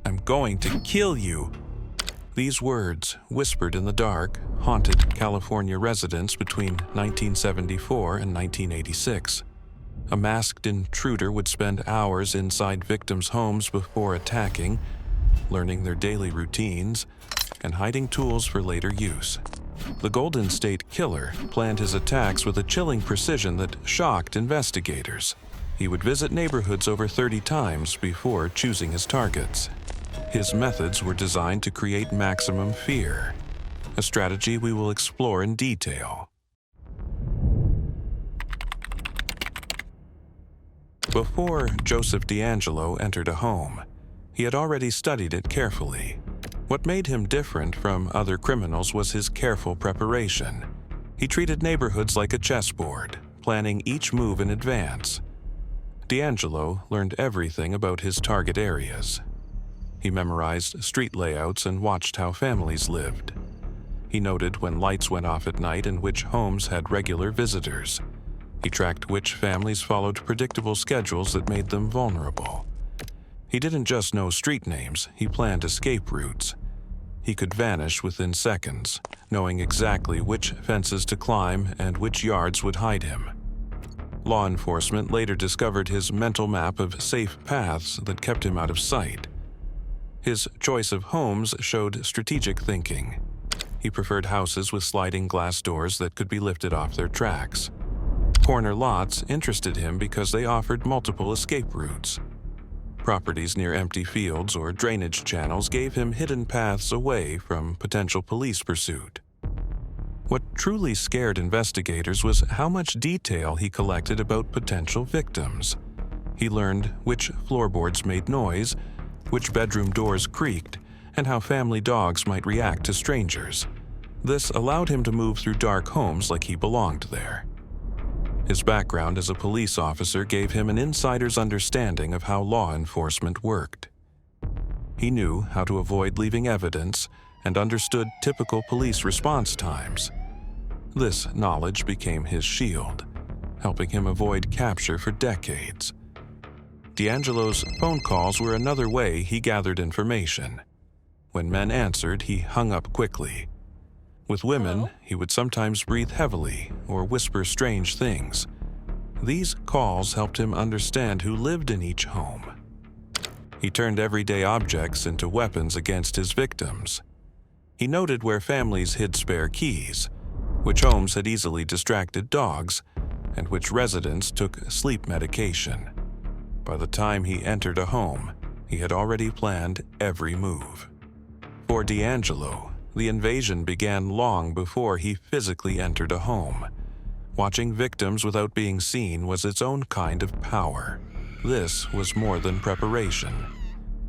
I'm going to kill you." These words, whispered in the dark, haunted California residents between 1974 and 1986. A masked intruder would spend hours inside victims' homes before attacking, learning their daily routines, and hiding tools for later use. The Golden State Killer planned his attacks with a chilling precision that shocked investigators. He would visit neighborhoods over 30 times before choosing his targets. His methods were designed to create maximum fear, a strategy we will explore in detail. Before Joseph DeAngelo entered a home, he had already studied it carefully. What made him different from other criminals was his careful preparation. He treated neighborhoods like a chessboard, planning each move in advance. DeAngelo learned everything about his target areas. He memorized street layouts and watched how families lived. He noted when lights went off at night and which homes had regular visitors. He tracked which families followed predictable schedules that made them vulnerable. He didn't just know street names, he planned escape routes. He could vanish within seconds, knowing exactly which fences to climb and which yards would hide him. Law enforcement later discovered his mental map of safe paths that kept him out of sight. His choice of homes showed strategic thinking. He preferred houses with sliding glass doors that could be lifted off their tracks. Corner lots interested him because they offered multiple escape routes. Properties near empty fields or drainage channels gave him hidden paths away from potential police pursuit. What truly scared investigators was how much detail he collected about potential victims. He learned which floorboards made noise, which bedroom doors creaked, and how family dogs might react to strangers. This allowed him to move through dark homes like he belonged there. His background as a police officer gave him an insider's understanding of how law enforcement worked. He knew how to avoid leaving evidence and understood typical police response times. This knowledge became his shield, helping him avoid capture for decades. DeAngelo's phone calls were another way he gathered information. When men answered, he hung up quickly. With women, he would sometimes breathe heavily or whisper strange things. These calls helped him understand who lived in each home. He turned everyday objects into weapons against his victims. He noted where families hid spare keys, which homes had easily distracted dogs, and which residents took sleep medication. By the time he entered a home, he had already planned every move. For DeAngelo, the invasion began long before he physically entered a home. Watching victims without being seen was its own kind of power. This was more than preparation.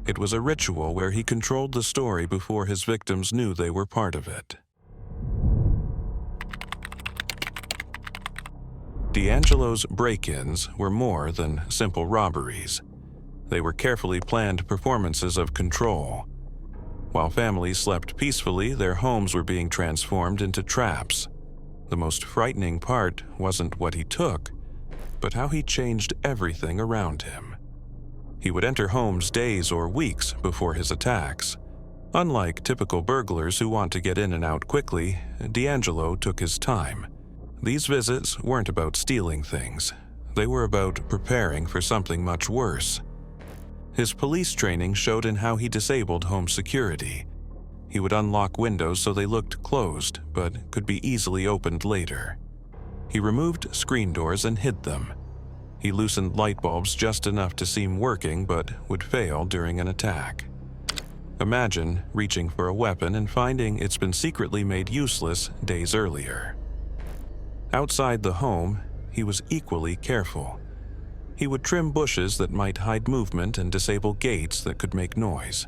It was a ritual where he controlled the story before his victims knew they were part of it. DeAngelo's break-ins were more than simple robberies. They were carefully planned performances of control. While families slept peacefully, their homes were being transformed into traps. The most frightening part wasn't what he took, but how he changed everything around him. He would enter homes days or weeks before his attacks. Unlike typical burglars who want to get in and out quickly, DeAngelo took his time. These visits weren't about stealing things. They were about preparing for something much worse. His police training showed in how he disabled home security. He would unlock windows so they looked closed, but could be easily opened later. He removed screen doors and hid them. He loosened light bulbs just enough to seem working, but would fail during an attack. Imagine reaching for a weapon and finding it's been secretly made useless days earlier. Outside the home, he was equally careful. He would trim bushes that might hide movement and disable gates that could make noise.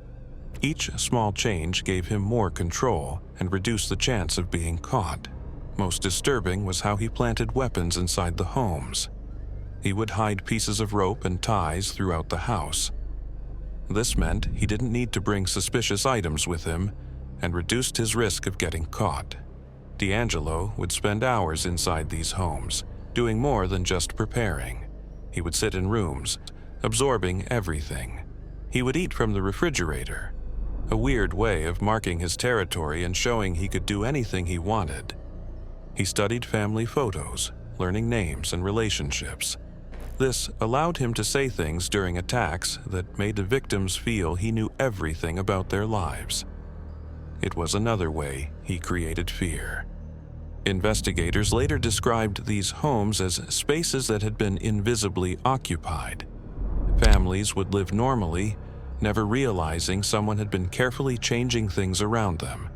Each small change gave him more control and reduced the chance of being caught. Most disturbing was how he planted weapons inside the homes. He would hide pieces of rope and ties throughout the house. This meant he didn't need to bring suspicious items with him and reduced his risk of getting caught. DeAngelo would spend hours inside these homes, doing more than just preparing. He would sit in rooms, absorbing everything. He would eat from the refrigerator, a weird way of marking his territory and showing he could do anything he wanted. He studied family photos, learning names and relationships. This allowed him to say things during attacks that made the victims feel he knew everything about their lives. It was another way he created fear. Investigators later described these homes as spaces that had been invisibly occupied. Families would live normally, never realizing someone had been carefully changing things around them.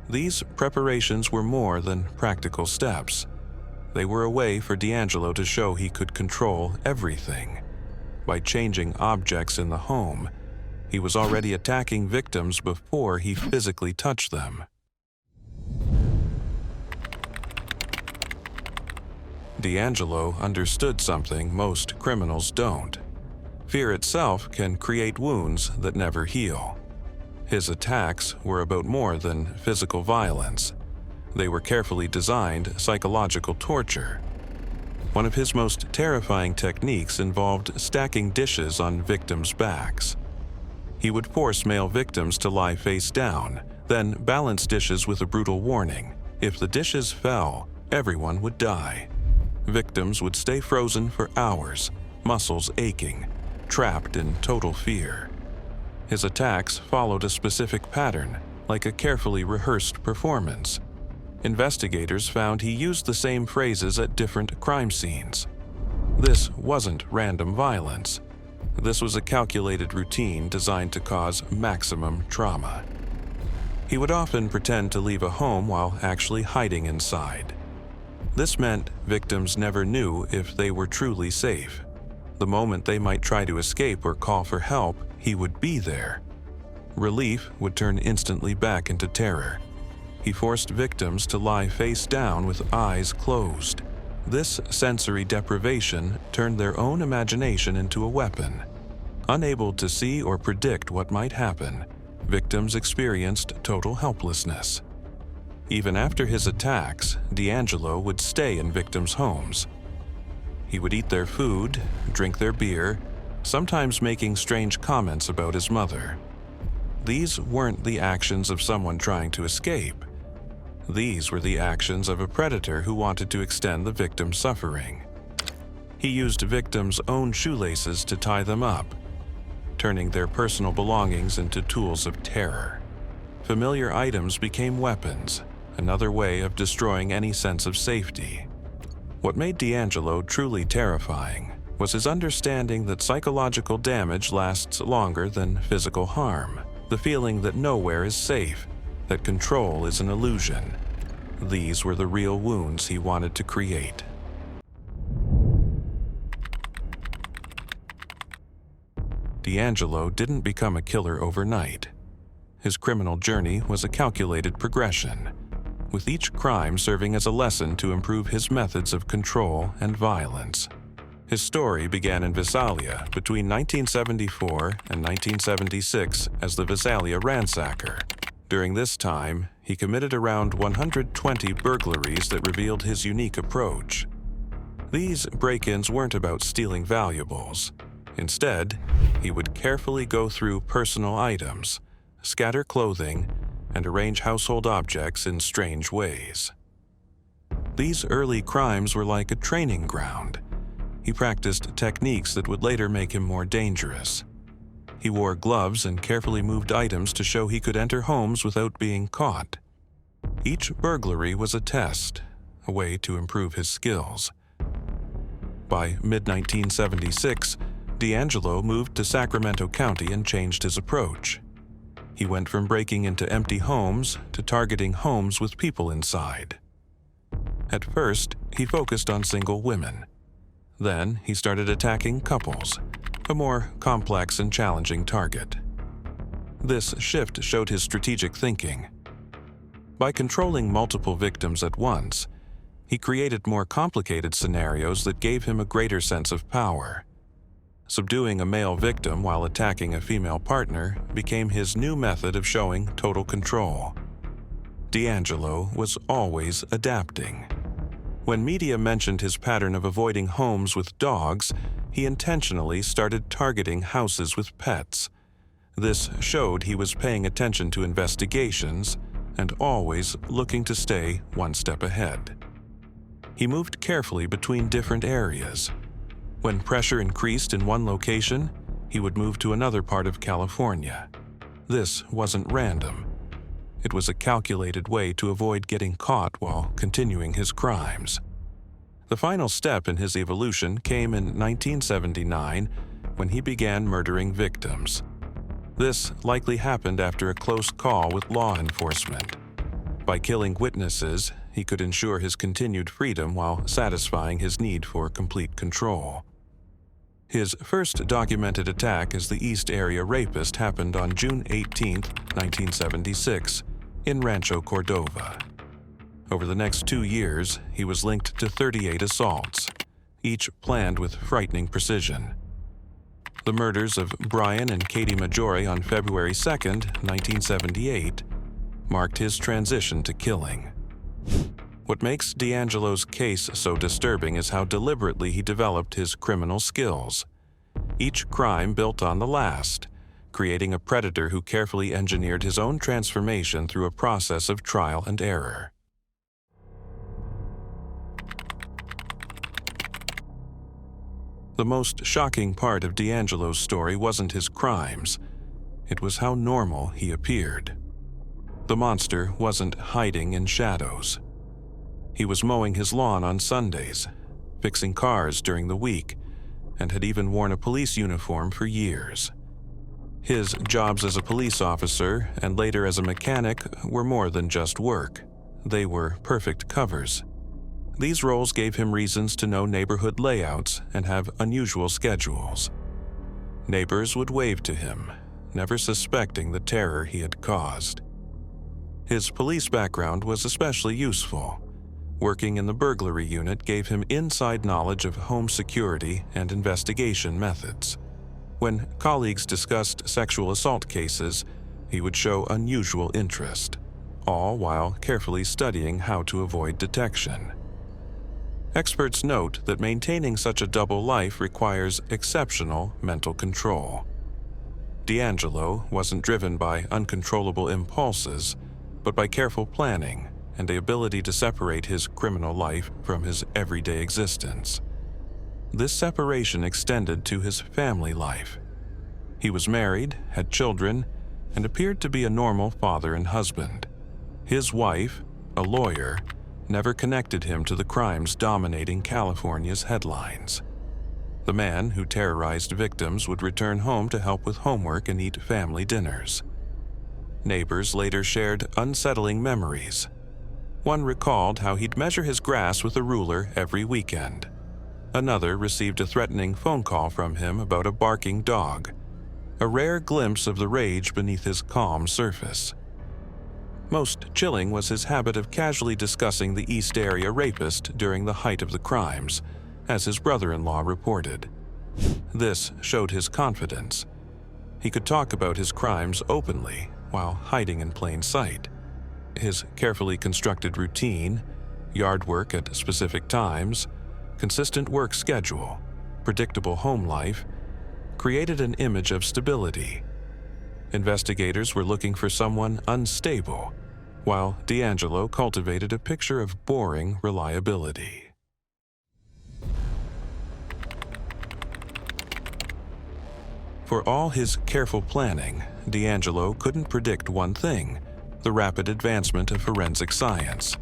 These preparations were more than practical steps. They were a way for DeAngelo to show he could control everything. By changing objects in the home, he was already attacking victims before he physically touched them. DeAngelo understood something most criminals don't. Fear itself can create wounds that never heal. His attacks were about more than physical violence. They were carefully designed psychological torture. One of his most terrifying techniques involved stacking dishes on victims' backs. He would force male victims to lie face down, then balance dishes with a brutal warning. If the dishes fell, everyone would die. Victims would stay frozen for hours, muscles aching, trapped in total fear. His attacks followed a specific pattern, like a carefully rehearsed performance. Investigators found he used the same phrases at different crime scenes. This wasn't random violence. This was a calculated routine designed to cause maximum trauma. He would often pretend to leave a home while actually hiding inside. This meant victims never knew if they were truly safe. The moment they might try to escape or call for help, he would be there. Relief would turn instantly back into terror. He forced victims to lie face down with eyes closed. This sensory deprivation turned their own imagination into a weapon. Unable to see or predict what might happen, victims experienced total helplessness. Even after his attacks, DeAngelo would stay in victims' homes. He would eat their food, drink their beer, sometimes making strange comments about his mother. These weren't the actions of someone trying to escape. These were the actions of a predator who wanted to extend the victim's suffering. He used victims' own shoelaces to tie them up, turning their personal belongings into tools of terror. Familiar items became weapons, another way of destroying any sense of safety. What made DeAngelo truly terrifying was his understanding that psychological damage lasts longer than physical harm, the feeling that nowhere is safe, that control is an illusion. These were the real wounds he wanted to create. DeAngelo didn't become a killer overnight. His criminal journey was a calculated progression, with each crime serving as a lesson to improve his methods of control and violence. His story began in Visalia between 1974 and 1976 as the Visalia Ransacker. During this time, he committed around 120 burglaries that revealed his unique approach. These break-ins weren't about stealing valuables. Instead, he would carefully go through personal items, scatter clothing, and arrange household objects in strange ways. These early crimes were like a training ground. He practiced techniques that would later make him more dangerous. He wore gloves and carefully moved items to show he could enter homes without being caught. Each burglary was a test, a way to improve his skills. By mid-1976, DeAngelo moved to Sacramento County and changed his approach. He went from breaking into empty homes to targeting homes with people inside. At first, he focused on single women. Then, he started attacking couples, a more complex and challenging target. This shift showed his strategic thinking. By controlling multiple victims at once, he created more complicated scenarios that gave him a greater sense of power. Subduing a male victim while attacking a female partner became his new method of showing total control. DeAngelo was always adapting. When media mentioned his pattern of avoiding homes with dogs, he intentionally started targeting houses with pets. This showed he was paying attention to investigations and always looking to stay one step ahead. He moved carefully between different areas. When pressure increased in one location, he would move to another part of California. This wasn't random. It was a calculated way to avoid getting caught while continuing his crimes. The final step in his evolution came in 1979 when he began murdering victims. This likely happened after a close call with law enforcement. By killing witnesses, he could ensure his continued freedom while satisfying his need for complete control. His first documented attack as the East Area Rapist happened on June 18, 1976, in Rancho Cordova. Over the next 2 years, he was linked to 38 assaults, each planned with frightening precision. The murders of Brian and Katie Maggiore on February 2, 1978, marked his transition to killing. What makes DeAngelo's case so disturbing is how deliberately he developed his criminal skills. Each crime built on the last, creating a predator who carefully engineered his own transformation through a process of trial and error. The most shocking part of DeAngelo's story wasn't his crimes. It was how normal he appeared. The monster wasn't hiding in shadows. He was mowing his lawn on Sundays, fixing cars during the week, and had even worn a police uniform for years. His jobs as a police officer and later as a mechanic were more than just work. They were perfect covers. These roles gave him reasons to know neighborhood layouts and have unusual schedules. Neighbors would wave to him, never suspecting the terror he had caused. His police background was especially useful. Working in the burglary unit gave him inside knowledge of home security and investigation methods. When colleagues discussed sexual assault cases, he would show unusual interest, all while carefully studying how to avoid detection. Experts note that maintaining such a double life requires exceptional mental control. DeAngelo wasn't driven by uncontrollable impulses, but by careful planning and the ability to separate his criminal life from his everyday existence. This separation extended to his family life. He was married, had children, and appeared to be a normal father and husband. His wife, a lawyer, never connected him to the crimes dominating California's headlines. The man who terrorized victims would return home to help with homework and eat family dinners. Neighbors later shared unsettling memories. One recalled how he'd measure his grass with a ruler every weekend. Another received a threatening phone call from him about a barking dog, a rare glimpse of the rage beneath his calm surface. Most chilling was his habit of casually discussing the East Area Rapist during the height of the crimes, as his brother-in-law reported. This showed his confidence. He could talk about his crimes openly while hiding in plain sight. His carefully constructed routine, yard work at specific times, consistent work schedule, predictable home life, created an image of stability. Investigators were looking for someone unstable, while DeAngelo cultivated a picture of boring reliability. For all his careful planning, DeAngelo couldn't predict one thing: the rapid advancement of forensic science.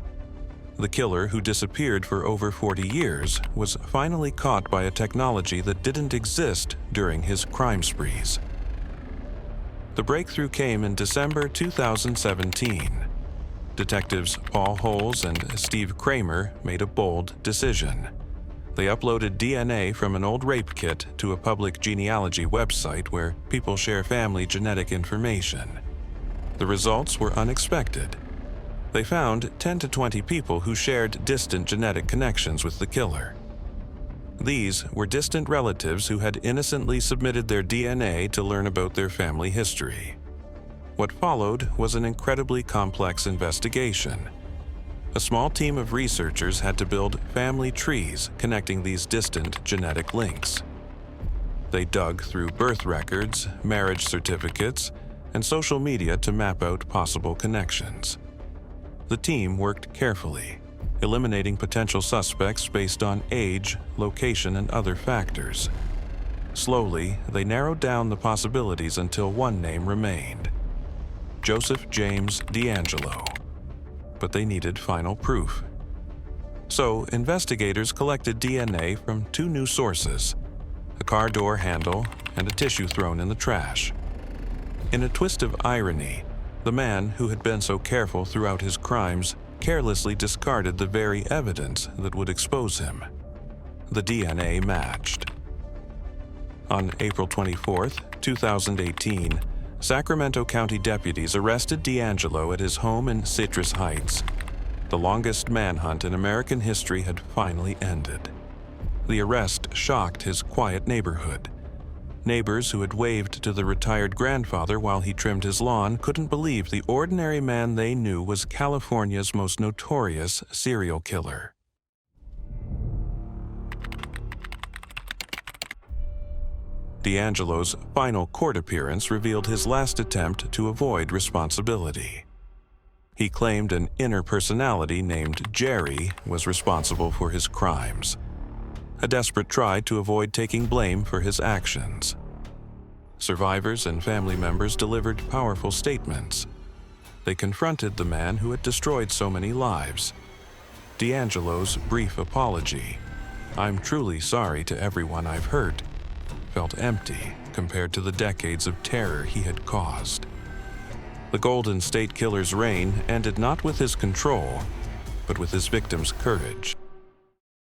The killer, who disappeared for over 40 years, was finally caught by a technology that didn't exist during his crime sprees. The breakthrough came in December 2017. Detectives Paul Holes and Steve Kramer made a bold decision. They uploaded DNA from an old rape kit to a public genealogy website where people share family genetic information. The results were unexpected. They found 10 to 20 people who shared distant genetic connections with the killer. These were distant relatives who had innocently submitted their DNA to learn about their family history. What followed was an incredibly complex investigation. A small team of researchers had to build family trees connecting these distant genetic links. They dug through birth records, marriage certificates, and social media to map out possible connections. The team worked carefully, eliminating potential suspects based on age, location, and other factors. Slowly, they narrowed down the possibilities until one name remained: Joseph James DeAngelo. But they needed final proof. So, investigators collected DNA from two new sources: a car door handle and a tissue thrown in the trash. In a twist of irony, the man who had been so careful throughout his crimes carelessly discarded the very evidence that would expose him. The DNA matched. On April 24, 2018, Sacramento County deputies arrested DeAngelo at his home in Citrus Heights. The longest manhunt in American history had finally ended. The arrest shocked his quiet neighborhood. Neighbors who had waved to the retired grandfather while he trimmed his lawn couldn't believe the ordinary man they knew was California's most notorious serial killer. DeAngelo's final court appearance revealed his last attempt to avoid responsibility. He claimed an inner personality named Jerry was responsible for his crimes, a desperate try to avoid taking blame for his actions. Survivors and family members delivered powerful statements. They confronted the man who had destroyed so many lives. DeAngelo's brief apology, "I'm truly sorry to everyone I've hurt," felt empty compared to the decades of terror he had caused. The Golden State Killer's reign ended not with his control, but with his victims' courage.